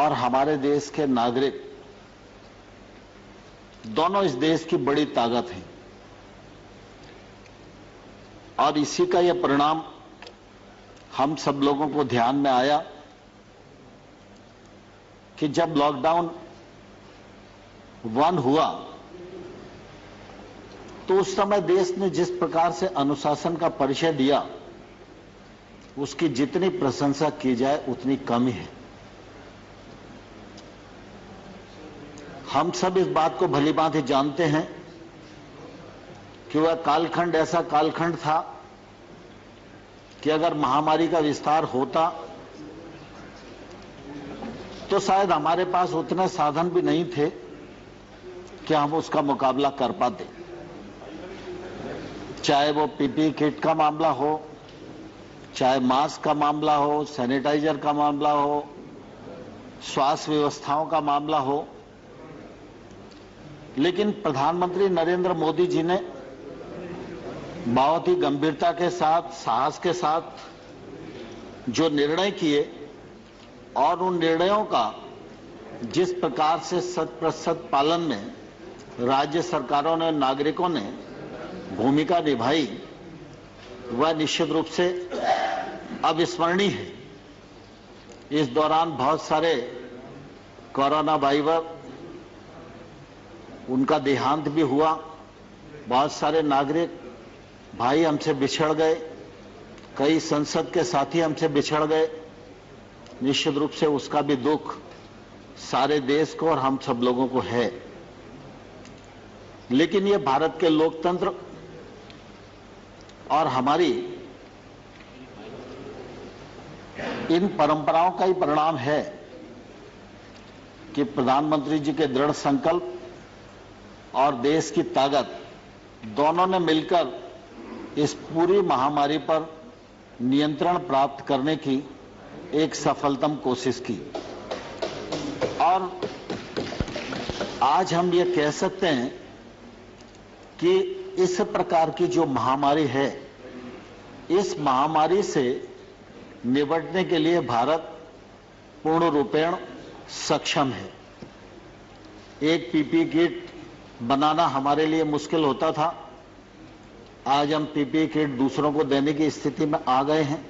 और हमारे देश के नागरिक दोनों इस देश की बड़ी ताकत हैं और इसी का यह परिणाम हम सब लोगों को ध्यान में आया कि जब लॉकडाउन 1 हुआ तो उस समय देश ने जिस प्रकार से अनुशासन का परिचय दिया उसकी जितनी प्रशंसा की जाए उतनी कम ही है। हम सब इस बात को भलीभांति जानते हैं कि वह कालखंड ऐसा कालखंड था कि अगर महामारी का विस्तार होता तो शायद हमारे पास उतने साधन भी नहीं थे कि हम उसका मुकाबला कर पाते। चाहे वो पीपीई किट का मामला हो, चाहे मास्क का मामला हो, सैनिटाइजर का मामला हो, स्वास्थ्य व्यवस्थाओं का मामला हो, लेकिन प्रधानमंत्री नरेंद्र मोदी जी ने बहुत ही गंभीरता के साथ, साहस के साथ जो निर्णय किए और उन निर्णयों का जिस प्रकार से 100% पालन में राज्य सरकारों ने, नागरिकों ने भूमिका निभाई, वह निश्चित रूप से अविस्मरणीय है। इस दौरान बहुत सारे कोरोना वायरस उनका देहांत भी हुआ, बहुत सारे नागरिक भाई हमसे बिछड़ गए, कई संसद के साथी हमसे बिछड़ गए। निश्चित रूप से उसका भी दुख सारे देश को और हम सब लोगों को है, लेकिन ये भारत के लोकतंत्र और हमारी इन परंपराओं का ही परिणाम है कि प्रधानमंत्री जी के दृढ़ संकल्प और देश की ताकत दोनों ने मिलकर इस पूरी महामारी पर नियंत्रण प्राप्त करने की एक सफलतम कोशिश की। और आज हम ये कह सकते हैं कि इस प्रकार की जो महामारी है, इस महामारी से निपटने के लिए भारत पूर्ण रूपेण सक्षम है। एक पीपीई किट बनाना हमारे लिए मुश्किल होता था, आज हम पीपीई किट दूसरों को देने की स्थिति में आ गए हैं।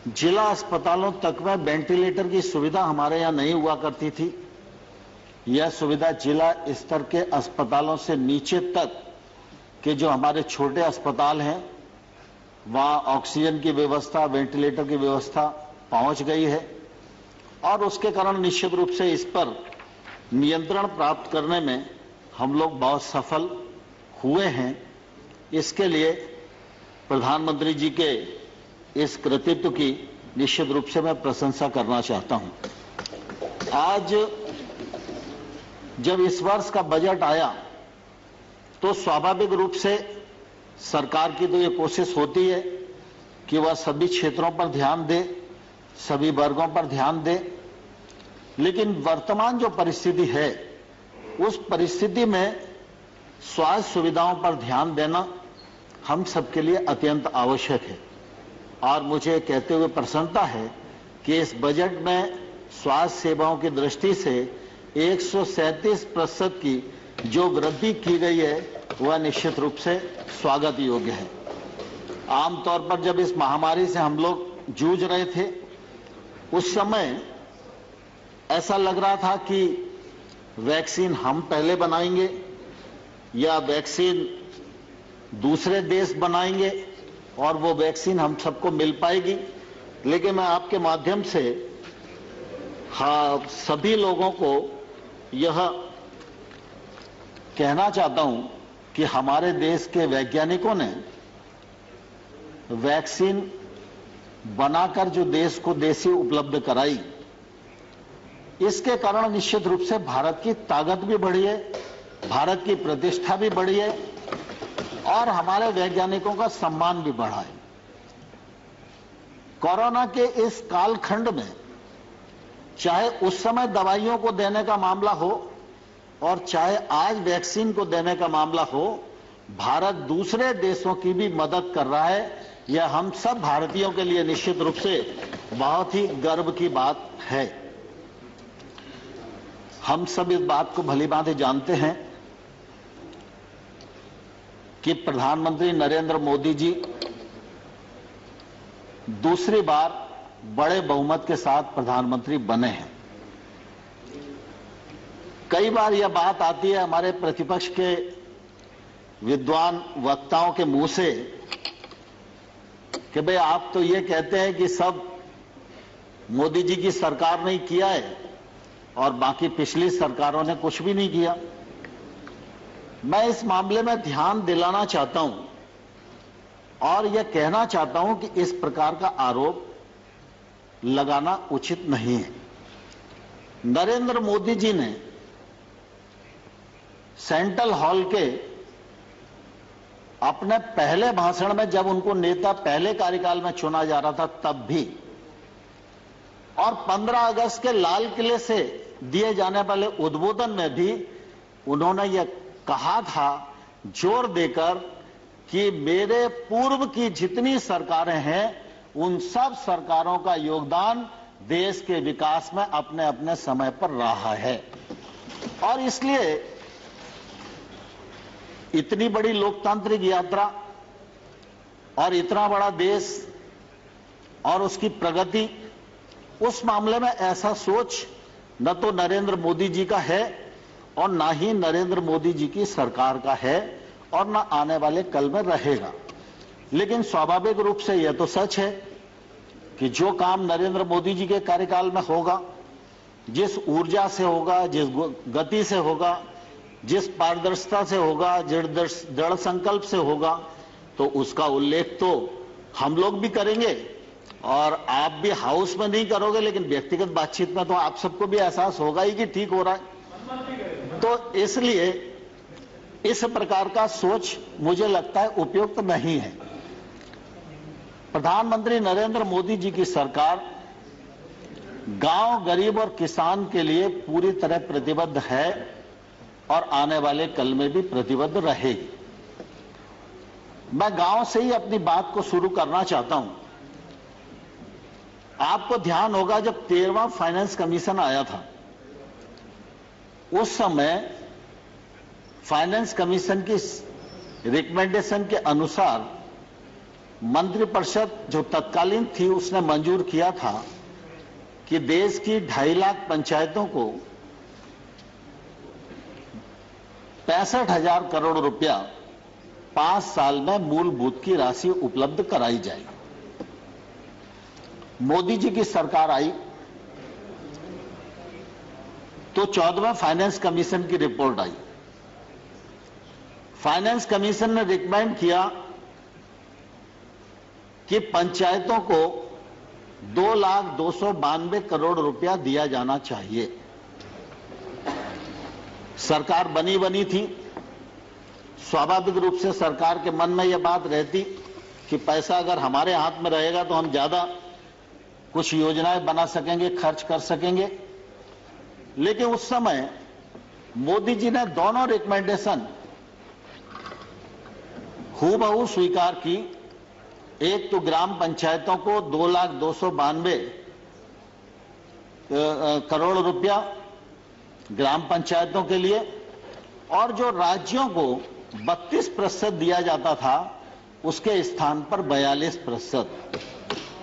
जिला अस्पतालों तक में वेंटिलेटर की सुविधा हमारे यहां नहीं हुआ करती थी। यह सुविधा जिला स्तर के अस्पतालों से नीचे तक के जो हमारे छोटे अस्पताल हैं, वहां ऑक्सीजन की व्यवस्था, वेंटिलेटर की व्यवस्था पहुंच गई है और उसके कारण निश्चित रूप से इस पर नियंत्रण प्राप्त करने में हम लोग बहुत सफल हुए हैं। इसके लिए प्रधानमंत्री जी के इस कृतित्व की निश्चित रूप से मैं प्रशंसा करना चाहता हूं। आज जब इस वर्ष का बजट आया तो स्वाभाविक रूप से सरकार की तो ये कोशिश होती है कि वह सभी क्षेत्रों पर ध्यान दे, सभी वर्गों पर ध्यान दे, लेकिन वर्तमान जो परिस्थिति है उस परिस्थिति में स्वास्थ्य सुविधाओं पर ध्यान देना हम सबके लिए अत्यंत आवश्यक है। और मुझे कहते हुए प्रसन्नता है कि इस बजट में स्वास्थ्य सेवाओं की दृष्टि से 137% की जो वृद्धि की गई है वह निश्चित रूप से स्वागत योग्य है। आमतौर पर जब इस महामारी से हम लोग जूझ रहे थे उस समय ऐसा लग रहा था कि वैक्सीन हम पहले बनाएंगे या वैक्सीन दूसरे देश बनाएंगे और वो वैक्सीन हम सबको मिल पाएगी। लेकिन मैं आपके माध्यम से सभी लोगों को यह कहना चाहता हूं कि हमारे देश के वैज्ञानिकों ने वैक्सीन बनाकर जो देश को देशी उपलब्ध कराई, इसके कारण निश्चित रूप से भारत की ताकत भी बढ़ी है, भारत की प्रतिष्ठा भी बढ़ी है और हमारे वैज्ञानिकों का सम्मान भी बढ़ा है। कोरोना के इस कालखंड में चाहे उस समय दवाइयों को देने का मामला हो और चाहे आज वैक्सीन को देने का मामला हो, भारत दूसरे देशों की भी मदद कर रहा है। यह हम सब भारतीयों के लिए निश्चित रूप से बहुत ही गर्व की बात है। हम सब इस बात को भली भांति जानते हैं कि प्रधानमंत्री नरेंद्र मोदी जी दूसरी बार बड़े बहुमत के साथ प्रधानमंत्री बने हैं। कई बार यह बात आती है हमारे प्रतिपक्ष के विद्वान वक्ताओं के मुंह से कि भाई आप तो ये कहते हैं कि सब मोदी जी की सरकार ने किया है और बाकी पिछली सरकारों ने कुछ भी नहीं किया। मैं इस मामले में ध्यान दिलाना चाहता हूं और यह कहना चाहता हूं कि इस प्रकार का आरोप लगाना उचित नहीं है। नरेंद्र मोदी जी ने सेंट्रल हॉल के अपने पहले भाषण में, जब उनको नेता पहले कार्यकाल में चुना जा रहा था तब भी, और 15 अगस्त के लाल किले से दिए जाने वाले उद्बोधन में भी उन्होंने यह कहा था जोर देकर कि मेरे पूर्व की जितनी सरकारें हैं उन सब सरकारों का योगदान देश के विकास में अपने अपने समय पर रहा है। और इसलिए इतनी बड़ी लोकतांत्रिक यात्रा और इतना बड़ा देश और उसकी प्रगति, उस मामले में ऐसा सोच न तो नरेंद्र मोदी जी का है और ना ही नरेंद्र मोदी जी की सरकार का है और ना आने वाले कल में रहेगा। लेकिन स्वाभाविक रूप से यह तो सच है कि जो काम नरेंद्र मोदी जी के कार्यकाल में होगा, जिस ऊर्जा से होगा, जिस गति से होगा, जिस पारदर्शिता से होगा, दृढ़ संकल्प से होगा, तो उसका उल्लेख तो हम लोग भी करेंगे और आप भी हाउस में नहीं करोगे, लेकिन व्यक्तिगत बातचीत में तो आप सबको भी एहसास होगा ही कि ठीक हो रहा है। तो इसलिए इस प्रकार का सोच मुझे लगता है उपयुक्त नहीं है। प्रधानमंत्री नरेंद्र मोदी जी की सरकार गांव, गरीब और किसान के लिए पूरी तरह प्रतिबद्ध है और आने वाले कल में भी प्रतिबद्ध रहेगी। मैं गांव से ही अपनी बात को शुरू करना चाहता हूं। आपको ध्यान होगा जब 13वां फाइनेंस कमीशन आया था, उस समय फाइनेंस कमीशन की रिकमेंडेशन के अनुसार मंत्रिपरिषद जो तत्कालीन थी उसने मंजूर किया था कि देश की 2.5 लाख पंचायतों को 65,000 करोड़ रुपया 5 साल में मूलभूत की राशि उपलब्ध कराई जाएगी। मोदी जी की सरकार आई तो 14वें फाइनेंस कमीशन की रिपोर्ट आई। फाइनेंस कमीशन ने रिकमेंड किया कि पंचायतों को 2,292 करोड़ रुपया दिया जाना चाहिए। सरकार बनी थी, स्वाभाविक रूप से सरकार के मन में यह बात रहती कि पैसा अगर हमारे हाथ में रहेगा तो हम ज्यादा कुछ योजनाएं बना सकेंगे, खर्च कर सकेंगे। लेकिन उस समय मोदी जी ने दोनों रिकमेंडेशन हूबहू स्वीकार की। एक तो ग्राम पंचायतों को 2,292 करोड़ रुपया ग्राम पंचायतों के लिए, और जो राज्यों को 32% दिया जाता था उसके स्थान पर 42%।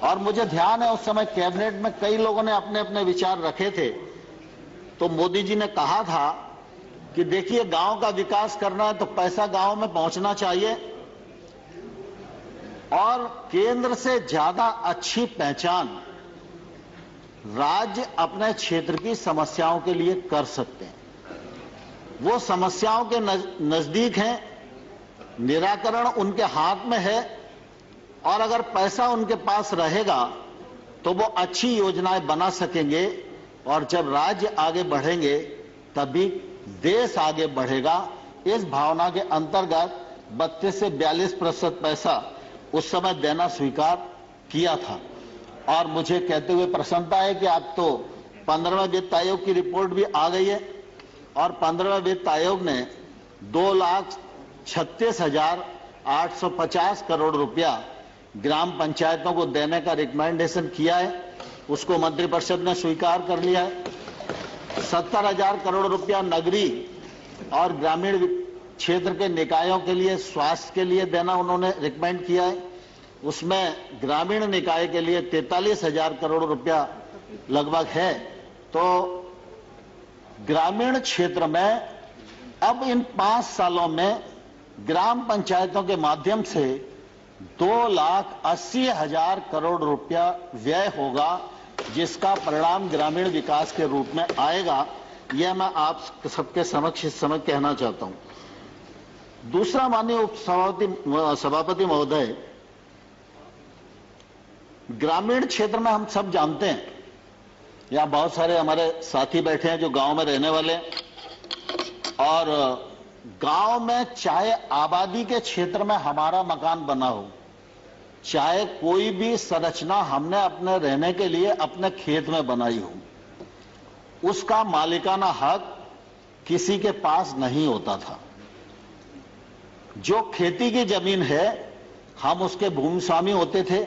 और मुझे ध्यान है उस समय कैबिनेट में कई लोगों ने अपने अपने विचार रखे थे। तो मोदी जी ने कहा था कि देखिए, गांव का विकास करना है तो पैसा गांव में पहुंचना चाहिए और केंद्र से ज्यादा अच्छी पहचान राज्य अपने क्षेत्र की समस्याओं के लिए कर सकते हैं। वो समस्याओं के नजदीक हैं, निराकरण उनके हाथ में है, और अगर पैसा उनके पास रहेगा तो वो अच्छी योजनाएं बना सकेंगे, और जब राज्य आगे बढ़ेंगे तभी देश आगे बढ़ेगा। इस भावना के अंतर्गत 32 से 42% पैसा उस समय देना स्वीकार किया था। और मुझे कहते हुए प्रसन्नता है कि अब तो 15वें वित्त आयोग की रिपोर्ट भी आ गई है और 15वें वित्त आयोग ने 2,36,850 करोड़ रुपया ग्राम पंचायतों को देने का रिकमेंडेशन किया है, उसको मंत्रिपरिषद ने स्वीकार कर लिया है। 70,000 करोड़ रुपया नगरीय और ग्रामीण क्षेत्र के निकायों के लिए स्वास्थ्य के लिए देना उन्होंने रिकमेंड किया है। उसमें ग्रामीण निकाय के लिए 43,000 करोड़ रुपया लगभग है। तो ग्रामीण क्षेत्र में अब इन 5 सालों में ग्राम पंचायतों के माध्यम से 2,80,000 करोड़ रुपया व्यय होगा, जिसका परिणाम ग्रामीण विकास के रूप में आएगा। यह मैं आप सबके समक्ष इस समय कहना चाहता हूं। दूसरा, माननीय सभापति महोदय, ग्रामीण क्षेत्र में हम सब जानते हैं, या बहुत सारे हमारे साथी बैठे हैं जो गांव में रहने वाले हैं, और गांव में चाहे आबादी के क्षेत्र में हमारा मकान बना हो, चाहे कोई भी संरचना हमने अपने रहने के लिए अपने खेत में बनाई हो, उसका मालिकाना हक किसी के पास नहीं होता था। जो खेती की जमीन है, हम उसके भूमि स्वामी होते थे,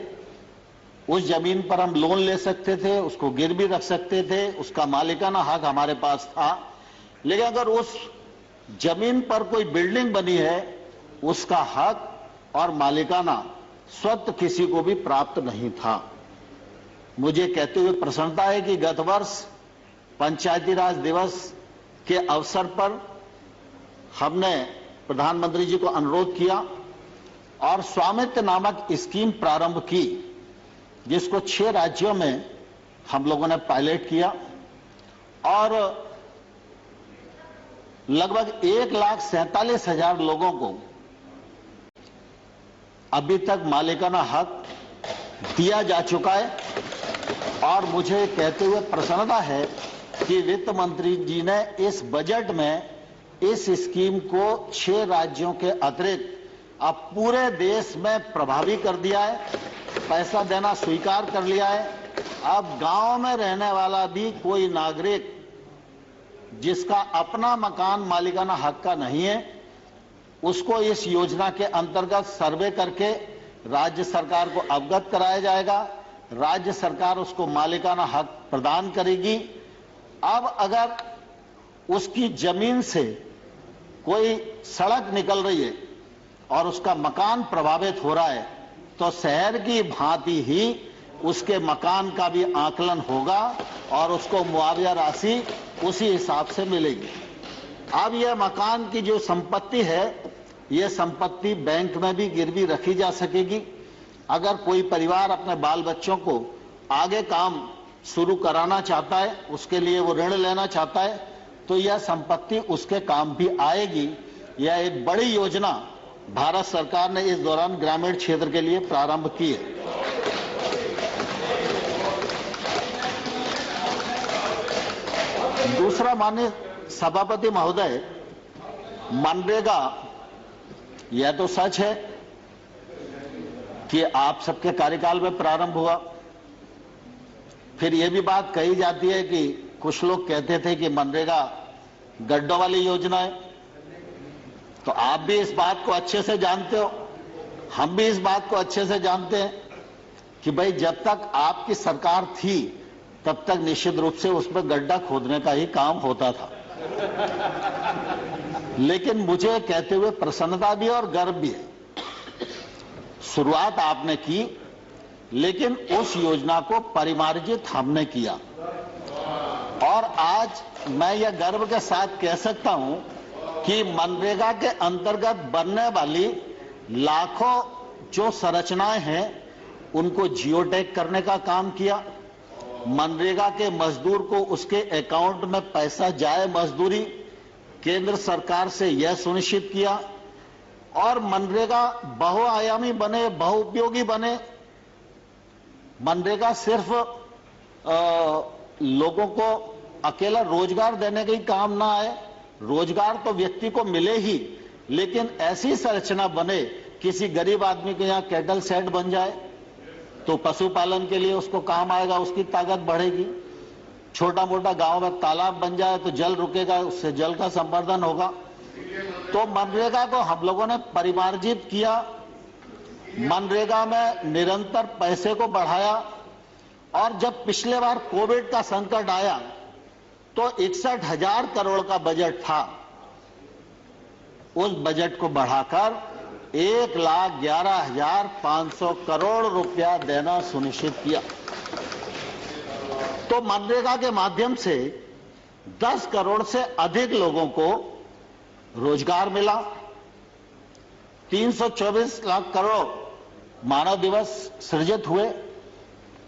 उस जमीन पर हम लोन ले सकते थे, उसको गिरवी रख सकते थे, उसका मालिकाना हक हमारे पास था। लेकिन अगर उस जमीन पर कोई बिल्डिंग बनी है, उसका हक और मालिकाना स्वतः किसी को भी प्राप्त नहीं था। मुझे कहते हुए प्रसन्नता है कि गत वर्ष पंचायती राज दिवस के अवसर पर हमने प्रधानमंत्री जी को अनुरोध किया और स्वामित्व नामक स्कीम प्रारंभ की, जिसको 6 राज्यों में हम लोगों ने पायलट किया और लगभग 1,47,000 लोगों को अभी तक मालिकाना हक दिया जा चुका है। और मुझे कहते हुए प्रसन्नता है कि वित्त मंत्री जी ने इस बजट में इस स्कीम को 6 राज्यों के अतिरिक्त अब पूरे देश में प्रभावी कर दिया है, पैसा देना स्वीकार कर लिया है। अब गांव में रहने वाला भी कोई नागरिक जिसका अपना मकान मालिकाना हक का नहीं है, उसको इस योजना के अंतर्गत सर्वे करके राज्य सरकार को अवगत कराया जाएगा। राज्य सरकार उसको मालिकाना हक प्रदान करेगी। अब अगर उसकी जमीन से कोई सड़क निकल रही है और उसका मकान प्रभावित हो रहा है, तो शहर की भांति ही उसके मकान का भी आकलन होगा और उसको मुआवजा राशि उसी हिसाब से मिलेगी। अब यह मकान की जो संपत्ति है, यह संपत्ति बैंक में भी गिरवी रखी जा सकेगी। अगर कोई परिवार अपने बाल बच्चों को आगे काम शुरू कराना चाहता है, उसके लिए वो ऋण लेना चाहता है, तो यह संपत्ति उसके काम भी आएगी। यह एक बड़ी योजना भारत सरकार ने इस दौरान ग्रामीण क्षेत्र के लिए प्रारंभ की है। दूसरा, माननीय सभापति महोदय, मनरेगा, यह तो सच है कि आप सबके कार्यकाल में प्रारंभ हुआ। फिर यह भी बात कही जाती है कि कुछ लोग कहते थे कि मनरेगा गड्ढों वाली योजना है। तो आप भी इस बात को अच्छे से जानते हो, हम भी इस बात को अच्छे से जानते हैं कि भाई जब तक आपकी सरकार थी तब तक निश्चित रूप से उसमें गड्ढा खोदने का ही काम होता था। लेकिन मुझे कहते हुए प्रसन्नता भी और गर्व भी है, शुरुआत आपने की, लेकिन उस योजना को परिमार्जित हमने किया। और आज मैं यह गर्व के साथ कह सकता हूं कि मनरेगा के अंतर्गत बनने वाली लाखों जो संरचनाएं हैं, उनको जियोटैग करने का काम किया। मनरेगा के मजदूर को उसके अकाउंट में पैसा जाए मजदूरी, केंद्र सरकार से यह सुनिश्चित किया। और मनरेगा बहुआयामी बने, बहुउपयोगी बने। मनरेगा सिर्फ लोगों को अकेला रोजगार देने का ही काम ना आए, रोजगार तो व्यक्ति को मिले ही, लेकिन ऐसी संरचना बने, किसी गरीब आदमी के यहाँ कैटल शेड बन जाए तो पशुपालन के लिए उसको काम आएगा, उसकी ताकत बढ़ेगी। छोटा मोटा गांव में तालाब बन जाए तो जल रुकेगा, उससे जल का संवर्धन होगा। तो मनरेगा को हम लोगों ने परिमार्जित किया मनरेगा में निरंतर पैसे को बढ़ाया और जब पिछले बार कोविड का संकट आया तो 61,000 करोड़ का बजट था, उस बजट को बढ़ाकर 1,11,500 करोड़ रुपया देना सुनिश्चित किया। तो मनरेगा के माध्यम से 10 करोड़ से अधिक लोगों को रोजगार मिला। 324 लाख करोड़ मानव दिवस सृजित हुए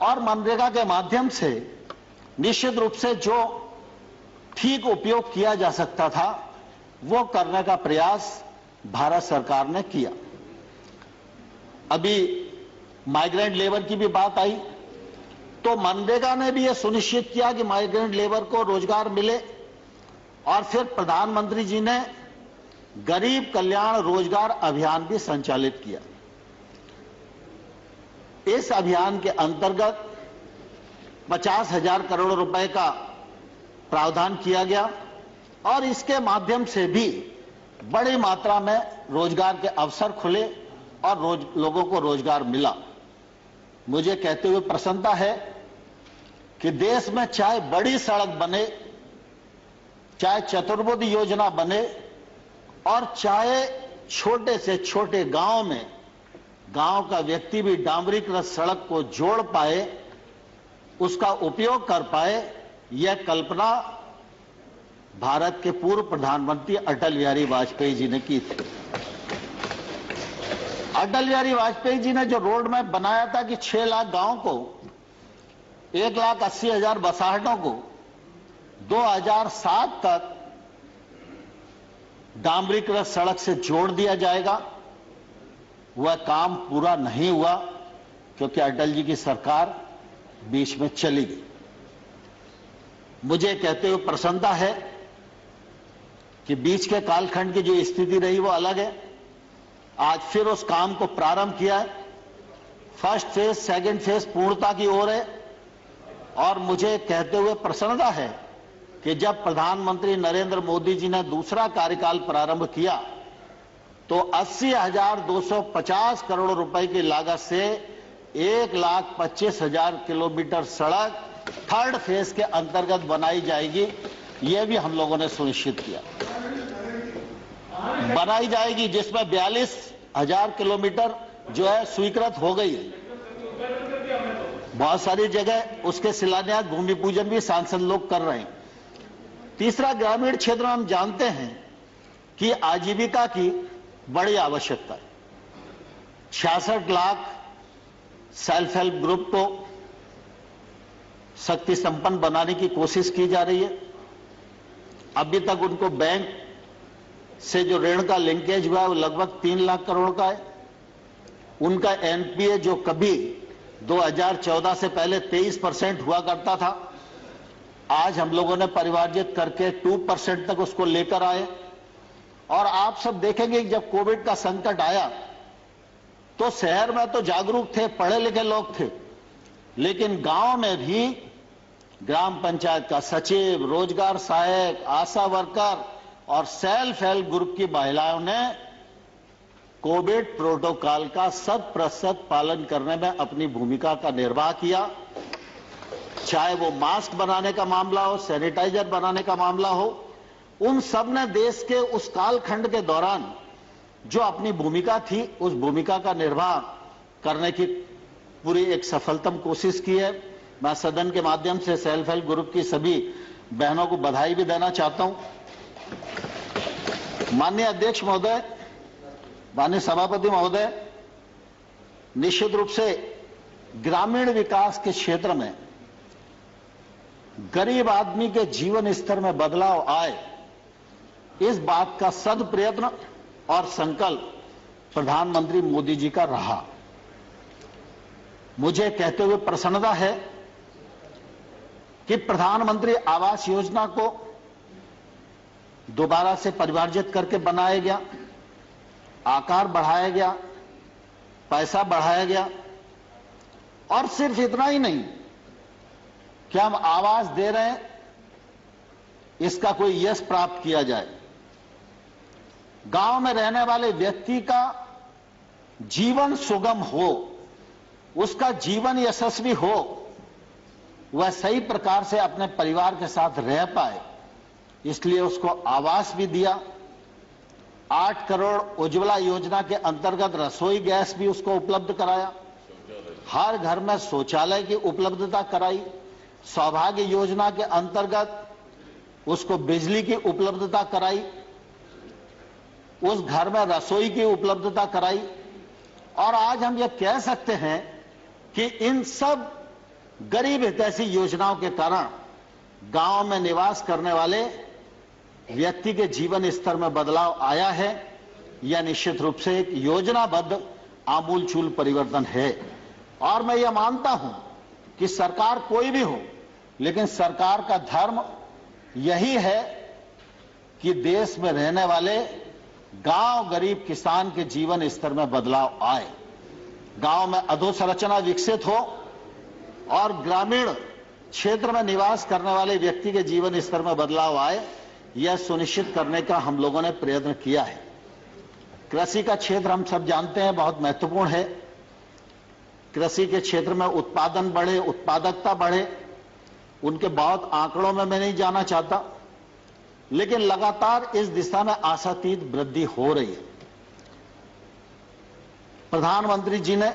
और मनरेगा के माध्यम से निश्चित रूप से जो ठीक उपयोग किया जा सकता था वो करने का प्रयास भारत सरकार ने किया। अभी माइग्रेंट लेबर की भी बात आई तो मनरेगा ने भी यह सुनिश्चित किया कि माइग्रेंट लेबर को रोजगार मिले और फिर प्रधानमंत्री जी ने गरीब कल्याण रोजगार अभियान भी संचालित किया। इस अभियान के अंतर्गत 50,000 करोड़ रुपए का प्रावधान किया गया और इसके माध्यम से भी बड़ी मात्रा में रोजगार के अवसर खुले और लोगों को रोजगार मिला। मुझे कहते हुए प्रसन्नता है कि देश में चाहे बड़ी सड़क बने, चाहे चतुर्भुज योजना बने और चाहे छोटे से छोटे गांव में गांव का व्यक्ति भी डामरीकृत सड़क को जोड़ पाए, उसका उपयोग कर पाए, यह कल्पना भारत के पूर्व प्रधानमंत्री अटल बिहारी वाजपेयी जी ने की थी। अटल बिहारी वाजपेयी जी ने जो रोड मैप बनाया था कि 6 लाख गांव को, 1,80,000 बसाहटों को 2007 तक डामरीकृत सड़क से जोड़ दिया जाएगा, वह काम पूरा नहीं हुआ क्योंकि अटल जी की सरकार बीच में चली गई। मुझे कहते हुए प्रसन्नता है कि बीच के कालखंड की जो स्थिति रही वो अलग है। आज फिर उस काम को प्रारंभ किया है। फर्स्ट फेज, सेकंड फेज पूर्णता की ओर है और मुझे कहते हुए प्रसन्नता है कि जब प्रधानमंत्री नरेंद्र मोदी जी ने दूसरा कार्यकाल प्रारंभ किया तो 80,250 करोड़ रुपए की लागत से 1,25,000 किलोमीटर सड़क थर्ड फेज के अंतर्गत बनाई जाएगी। यह भी हम लोगों ने सुनिश्चित किया बनाई जाएगी, जिसमें 42,000 किलोमीटर जो है स्वीकृत हो गई है। बहुत सारी जगह उसके शिलान्यास, भूमि पूजन भी सांसद लोग कर रहे हैं। तीसरा, ग्रामीण क्षेत्र में हम जानते हैं कि आजीविका की बड़ी आवश्यकता है। 66 लाख सेल्फ हेल्प ग्रुप को शक्ति संपन्न बनाने की कोशिश की जा रही है। अभी तक उनको बैंक से जो ऋण का लिंकेज हुआ है वो लगभग 3 लाख करोड़ का है। उनका एनपीए जो कभी 2014 से पहले 23% हुआ करता था, आज हम लोगों ने परिमार्जित करके 2% तक उसको लेकर आए। और आप सब देखेंगे कि जब कोविड का संकट आया तो शहर में तो जागरूक थे, पढ़े लिखे लोग थे, लेकिन गांव में भी ग्राम पंचायत का सचिव, रोजगार सहायक, आशा वर्कर और सेल्फ हेल्प ग्रुप की महिलाओं ने कोविड प्रोटोकॉल का 100% पालन करने में अपनी भूमिका का निर्वाह किया। चाहे वो मास्क बनाने का मामला हो, सैनिटाइजर बनाने का मामला हो, उन सब ने देश के उस कालखंड के दौरान जो अपनी भूमिका थी उस भूमिका का निर्वाह करने की पूरी एक सफलतम कोशिश की है। मैं सदन के माध्यम से सेल्फ हेल्प ग्रुप की सभी बहनों को बधाई भी देना चाहता हूं। माननीय अध्यक्ष महोदय, माननीय सभापति महोदय, निश्चित रूप से ग्रामीण विकास के क्षेत्र में गरीब आदमी के जीवन स्तर में बदलाव आए, इस बात का सद प्रयत्न और संकल्प प्रधानमंत्री मोदी जी का रहा। मुझे कहते हुए प्रसन्नता है कि प्रधानमंत्री आवास योजना को दोबारा से परिमार्जित करके बनाया गया, आकार बढ़ाया गया, पैसा बढ़ाया गया और सिर्फ इतना ही नहीं कि हम आवास दे रहे हैं, इसका कोई यश प्राप्त किया जाए। गांव में रहने वाले व्यक्ति का जीवन सुगम हो, उसका जीवन यशस्वी हो, वह सही प्रकार से अपने परिवार के साथ रह पाए, इसलिए उसको आवास भी दिया। 8 करोड़ उज्ज्वला योजना के अंतर्गत रसोई गैस भी उसको उपलब्ध कराया। हर घर में शौचालय की उपलब्धता कराई। सौभाग्य योजना के अंतर्गत उसको बिजली की उपलब्धता कराई। उस घर में रसोई की उपलब्धता कराई। और आज हम ये कह सकते हैं कि इन सब गरीब हितैषी योजनाओं के कारण गांव में निवास करने वाले व्यक्ति के जीवन स्तर में बदलाव आया है। यह निश्चित रूप से एक योजनाबद्ध आमूलचूल परिवर्तन है। और मैं यह मानता हूं कि सरकार कोई भी हो, लेकिन सरकार का धर्म यही है कि देश में रहने वाले गांव गरीब किसान के जीवन स्तर में बदलाव आए, गांव में अधोसंरचना विकसित हो और ग्रामीण क्षेत्र में निवास करने वाले व्यक्ति के जीवन स्तर में बदलाव आए, यह सुनिश्चित करने का हम लोगों ने प्रयत्न किया है। कृषि का क्षेत्र हम सब जानते हैं बहुत महत्वपूर्ण है। कृषि के क्षेत्र में उत्पादन बढ़े, उत्पादकता बढ़े, उनके बहुत आंकड़ों में मैं नहीं जाना चाहता, लेकिन लगातार इस दिशा में आशातीत वृद्धि हो रही है। प्रधानमंत्री जी ने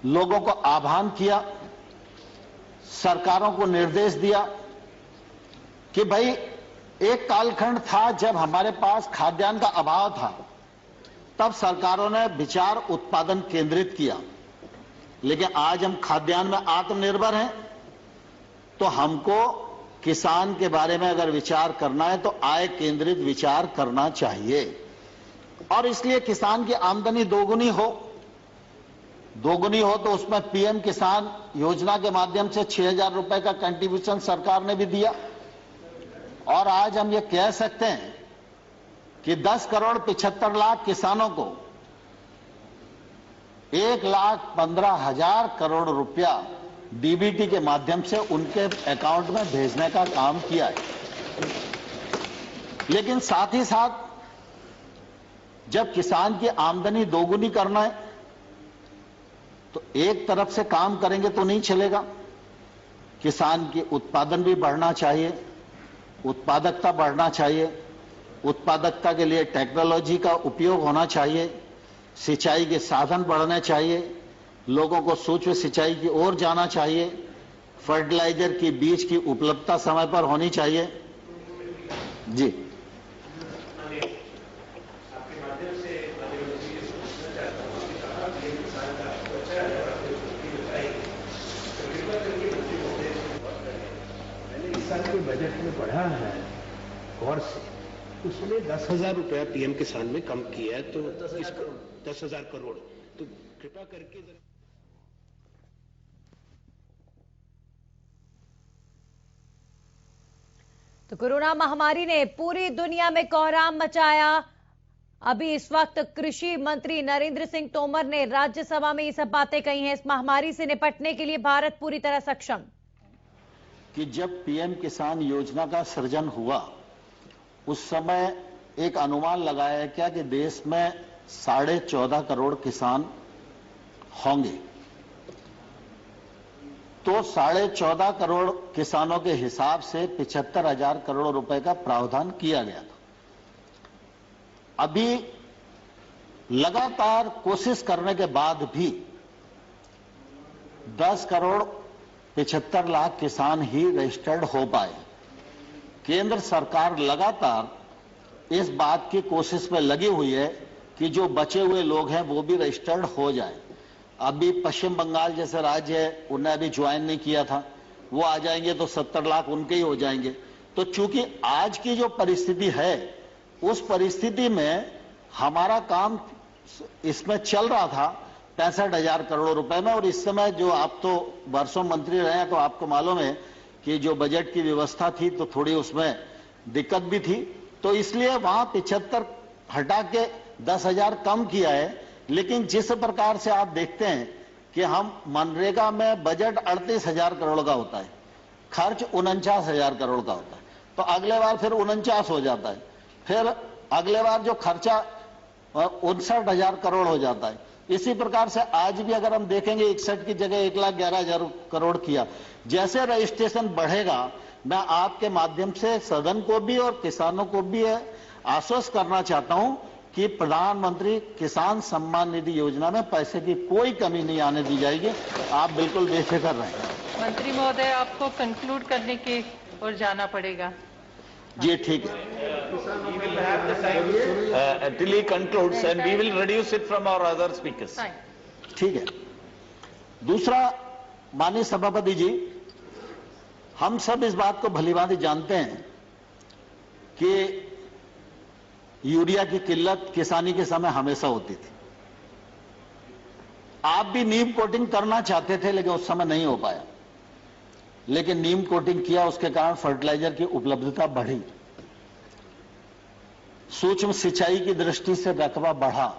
लोगों को आह्वान किया, सरकारों को निर्देश दिया कि भाई एक कालखंड था जब हमारे पास खाद्यान्न का अभाव था, तब सरकारों ने विचार उत्पादन केंद्रित किया, लेकिन आज हम खाद्यान्न में आत्मनिर्भर हैं, तो हमको किसान के बारे में अगर विचार करना है तो आय केंद्रित विचार करना चाहिए। और इसलिए किसान की आमदनी दोगुनी हो तो उसमें पीएम किसान योजना के माध्यम से 6,000 रुपए का कंट्रीब्यूशन सरकार ने भी दिया। और आज हम ये कह सकते हैं कि 10 करोड़ 75 लाख किसानों को 1,15,000 करोड़ रुपया डीबीटी के माध्यम से उनके अकाउंट में भेजने का काम किया है। लेकिन साथ ही साथ जब किसान की आमदनी दोगुनी करना है तो एक तरफ से काम करेंगे तो नहीं चलेगा। किसान की उत्पादन भी बढ़ना चाहिए, उत्पादकता बढ़ना चाहिए, उत्पादकता के लिए टेक्नोलॉजी का उपयोग होना चाहिए, सिंचाई के साधन बढ़ने चाहिए, लोगों को सूक्ष्म सिंचाई की ओर जाना चाहिए, फर्टिलाइजर की बीज की उपलब्धता समय पर होनी चाहिए। जी बजट में बढ़ा है और उसने 10,000 रुपया पीएम किसान में कम किया है, तो 10,000 करोड़, तो कृपया करके तो कोरोना महामारी ने पूरी दुनिया में कोहराम मचाया। अभी इस वक्त कृषि मंत्री नरेंद्र सिंह तोमर ने राज्यसभा में ये सब बातें कही हैं। इस महामारी से निपटने के लिए भारत पूरी तरह सक्षम। कि जब पीएम किसान योजना का सृजन हुआ उस समय एक अनुमान लगाया गया कि देश में 14.5 करोड़ किसान होंगे। तो 14.5 करोड़ किसानों के हिसाब से 75,000 करोड़ रुपए का प्रावधान किया गया था। अभी लगातार कोशिश करने के बाद भी 10 करोड़ 75 लाख किसान ही रजिस्टर्ड हो पाए। केंद्र सरकार लगातार इस बात की कोशिश में लगी हुई है कि जो बचे हुए लोग हैं वो भी रजिस्टर्ड हो जाए। अभी पश्चिम बंगाल जैसे राज्य है, उन्हें अभी ज्वाइन नहीं किया था, वो आ जाएंगे तो 70 लाख उनके ही हो जाएंगे। तो चूंकि आज की जो परिस्थिति है उस परिस्थिति में हमारा काम इसमें चल रहा था 65,000 करोड़ रुपए में। और इस समय जो आप तो वर्षों मंत्री रहे हैं तो आपको मालूम है कि जो बजट की व्यवस्था थी तो थोड़ी उसमें दिक्कत भी थी, तो इसलिए वहां 75 हटा के 10,000 कम किया है। लेकिन जिस प्रकार से आप देखते हैं कि हम मनरेगा में बजट 38,000 करोड़ का होता है, खर्च 49,000 करोड़ का होता है, तो अगले बार फिर 49 हो जाता है, फिर अगले बार जो खर्चा और 59,000 करोड़ हो जाता है। इसी प्रकार से आज भी अगर हम देखेंगे 61 की जगह 1,11,000 करोड़ किया। जैसे रजिस्ट्रेशन बढ़ेगा, मैं आपके माध्यम से सदन को भी और किसानों को भी आश्वस्त करना चाहता हूं कि प्रधानमंत्री किसान सम्मान निधि योजना में पैसे की कोई कमी नहीं आने दी जाएगी। आप बिल्कुल बेफिक्र रहें। मंत्री महोदय, आपको कंक्लूड करने की ओर जाना पड़ेगा। जी ठीक है। Till he concludes and we will reduce it from our other speakers. ठीक है। दूसरा, माननीय सभापति जी, हम सब इस बात को भलीभांति जानते हैं कि यूरिया की किल्लत किसानी के समय हमेशा होती थी। आप भी नीम कोटिंग करना चाहते थे लेकिन उस समय नहीं हो पाया, लेकिन नीम कोटिंग किया, उसके कारण फर्टिलाइजर की उपलब्धता बढ़ी, सूक्ष्म सिंचाई की दृष्टि से रकबा बढ़ा।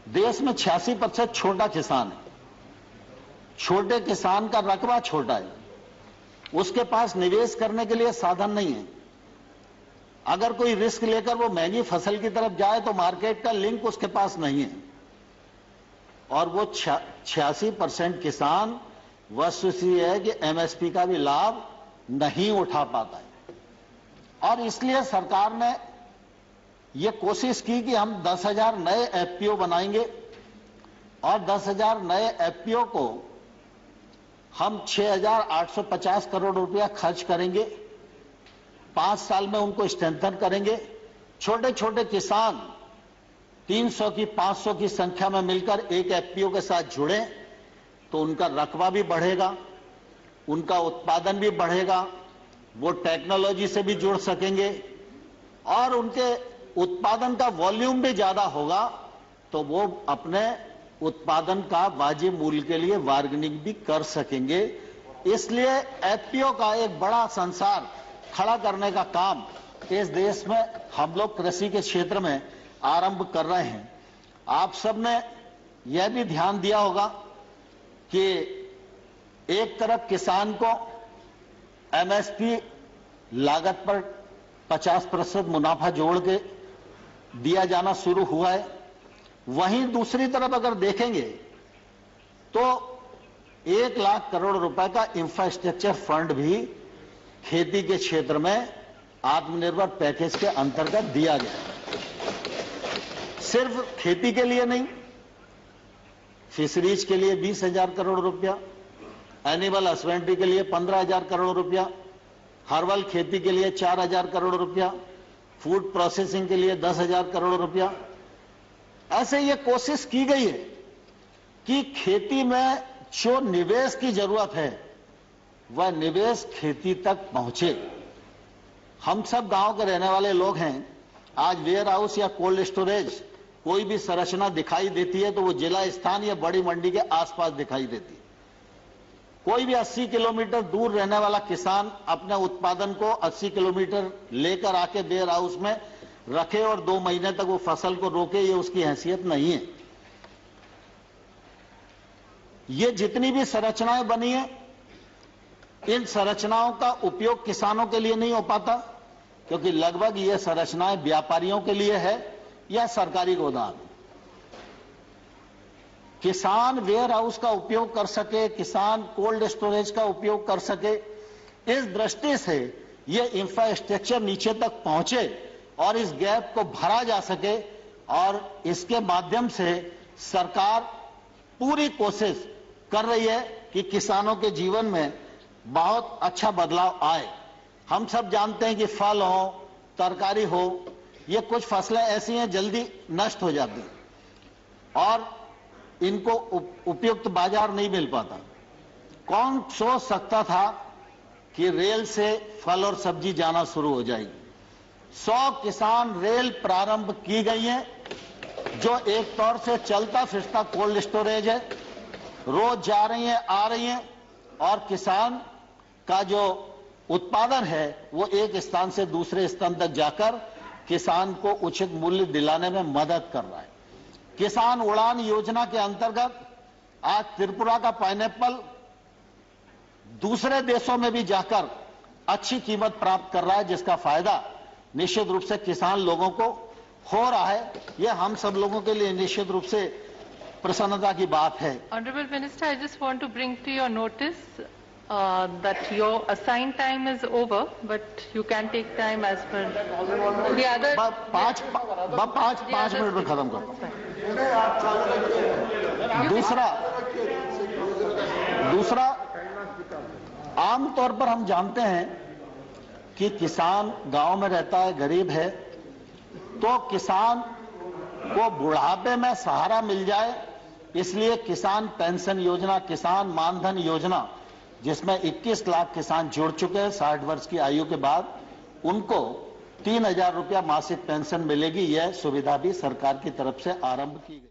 देश में 86% छोटा किसान है। छोटे किसान का रकबा छोटा है, उसके पास निवेश करने के लिए साधन नहीं है। अगर कोई रिस्क लेकर वो महंगी फसल की तरफ जाए तो मार्केट का लिंक उसके पास नहीं है, और वो 86% किसान वस्तुस्थिति है कि एमएसपी का भी लाभ नहीं उठा पाता है। और इसलिए सरकार ने ये कोशिश की कि हम 10,000 नए एफपीओ बनाएंगे और 10,000 नए एफपीओ को हम 6,850 करोड़ रुपया खर्च करेंगे। 5 साल में उनको स्ट्रेंथन करेंगे। छोटे छोटे किसान 300 की 500 की संख्या में मिलकर एक एफपीओ के साथ जुड़े तो उनका रकबा भी बढ़ेगा, उनका उत्पादन भी बढ़ेगा, वो टेक्नोलॉजी से भी जुड़ सकेंगे और उनके उत्पादन का वॉल्यूम भी ज्यादा होगा, तो वो अपने उत्पादन का वाजिब मूल्य के लिए बार्गेनिंग भी कर सकेंगे। इसलिए एफपीओ का एक बड़ा संसार खड़ा करने का काम इस देश में हम लोग कृषि के क्षेत्र में आरंभ कर रहे हैं। आप सबने यह भी ध्यान दिया होगा कि एक तरफ किसान को एमएसपी लागत पर 50% मुनाफा जोड़ के दिया जाना शुरू हुआ है। वहीं दूसरी तरफ अगर देखेंगे तो 1 लाख करोड़ रुपए का इंफ्रास्ट्रक्चर फंड भी खेती के क्षेत्र में आत्मनिर्भर पैकेज के अंतर्गत दिया गया है। सिर्फ खेती के लिए नहीं, फिशरीज के लिए 20,000 करोड़ रुपया, एनिमल हस्बेंड्री के लिए 15,000 करोड़ रुपया, हर्बल खेती के लिए 4,000 करोड़ रुपया, फूड प्रोसेसिंग के लिए 10,000 करोड़ रुपया। ऐसे ये कोशिश की गई है कि खेती में जो निवेश की जरूरत है वह निवेश खेती तक पहुंचे। हम सब गांव के रहने वाले लोग हैं। आज वेयर हाउस या कोल्ड स्टोरेज कोई भी संरचना दिखाई देती है तो वो जिला स्थान या बड़ी मंडी के आसपास दिखाई देती है। कोई भी 80 किलोमीटर दूर रहने वाला किसान अपने उत्पादन को 80 किलोमीटर लेकर आके वेयर हाउस में रखे और 2 महीने तक वो फसल को रोके, ये उसकी हैसियत नहीं है। ये जितनी भी संरचनाएं बनी है, इन संरचनाओं का उपयोग किसानों के लिए नहीं हो पाता, क्योंकि लगभग ये संरचनाएं व्यापारियों के लिए है या सरकारी गोदाम। किसान वेयर हाउस का उपयोग कर सके, किसान कोल्ड स्टोरेज का उपयोग कर सके, इस दृष्टि से ये इंफ्रास्ट्रक्चर नीचे तक पहुंचे और इस गैप को भरा जा सके, और इसके माध्यम से सरकार पूरी कोशिश कर रही है कि किसानों के जीवन में बहुत अच्छा बदलाव आए। हम सब जानते हैं कि फल हो, तरकारी हो, ये कुछ फसलें ऐसी हैं जल्दी नष्ट हो जाती हैं और इनको उपयुक्त बाजार नहीं मिल पाता। कौन सोच सकता था कि रेल से फल और सब्जी जाना शुरू हो जाएगी। 100 किसान रेल प्रारंभ की गई है, जो एक तौर से चलता फिरता कोल्ड स्टोरेज है। रोज जा रही हैं, आ रही हैं, और किसान का जो उत्पादन है वो एक स्थान से दूसरे स्थान तक जाकर किसान को उचित मूल्य दिलाने में मदद कर रहा है। किसान उड़ान योजना के अंतर्गत आज त्रिपुरा का पाइनएप्पल दूसरे देशों में भी जाकर अच्छी कीमत प्राप्त कर रहा है, जिसका फायदा निश्चित रूप से किसान लोगों को हो रहा है, यह हम सब लोगों के लिए निश्चित रूप से प्रसन्नता की बात है। Honorable Minister, I just want to bring to your notice that your assigned time is over, but you can take time as per the other. पाँच मिनट में खत्म करता हूं। दूसरा आमतौर पर हम जानते हैं कि किसान गांव में रहता है, गरीब है, तो किसान को बुढ़ापे में सहारा मिल जाए, इसलिए किसान पेंशन योजना, किसान मानधन योजना, जिसमें 21 लाख किसान जुड़ चुके हैं 60 वर्ष की आयु के बाद, उनको 3,000 रुपया मासिक पेंशन मिलेगी। यह सुविधा भी सरकार की तरफ से आरंभ की गई।